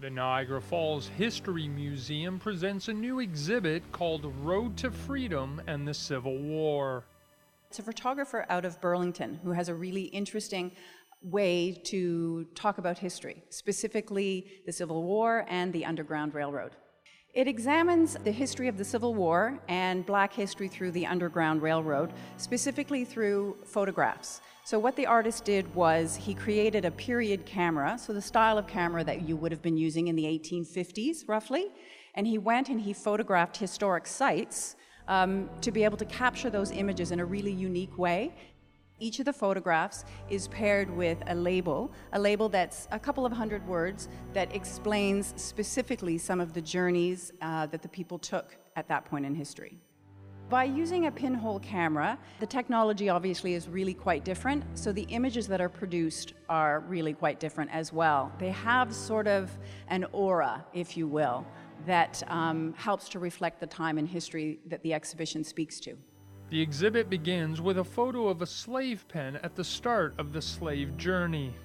The Niagara Falls History Museum presents a new exhibit called Road to Freedom and the Civil War. It's a photographer out of Burlington who has a really interesting way to talk about history, specifically the Civil War and the Underground Railroad. It examines the history of the Civil War and Black history through the Underground Railroad, specifically through photographs. So what the artist did was he created a period camera, so the style of camera that you would have been using in the 1850s, roughly, and he went and he photographed historic sites to be able to capture those images in a really unique way. Each of the photographs is paired with a label that's a couple of hundred words that explains specifically some of the journeys that the people took at that point in history. By using a pinhole camera, the technology obviously is really quite different, so the images that are produced are really quite different as well. They have sort of an aura, if you will, that helps to reflect the time in history that the exhibition speaks to. The exhibit begins with a photo of a slave pen at the start of the slave journey.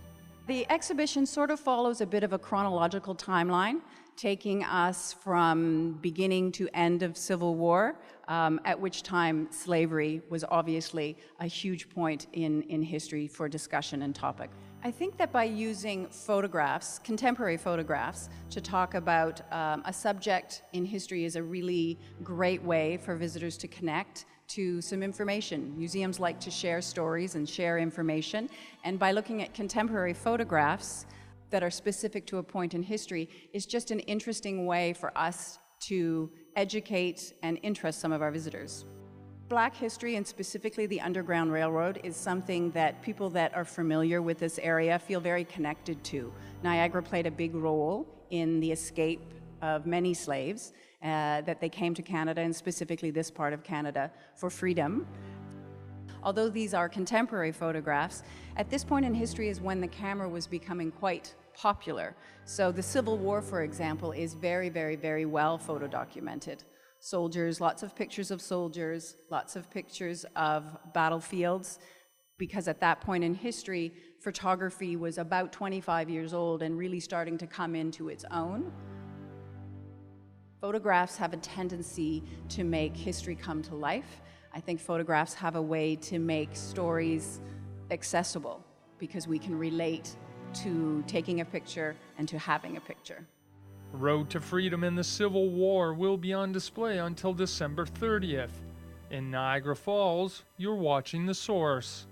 The exhibition sort of follows a bit of a chronological timeline, taking us from beginning to end of Civil War, at which time slavery was obviously a huge point in history for discussion and topic. I think that by using photographs, contemporary photographs, to talk about a subject in history is a really great way for visitors to connect to some information. Museums like to share stories and share information, and by looking at contemporary photographs that are specific to a point in history is just an interesting way for us to educate and interest some of our visitors. Black history, and specifically the Underground Railroad, is something that people that are familiar with this area feel very connected to. Niagara played a big role in the escape of many slaves that they came to Canada, and specifically this part of Canada, for freedom. Although these are contemporary photographs, at this point in history is when the camera was becoming quite popular. So the Civil War, for example, is very, very, very well photo documented. Soldiers, lots of pictures of soldiers, lots of pictures of battlefields, because at that point in history, photography was about 25 years old and really starting to come into its own. Photographs have a tendency to make history come to life. I think photographs have a way to make stories accessible because we can relate to taking a picture and to having a picture. Road to Freedom and the Civil War will be on display until December 30th. In Niagara Falls, you're watching The Source.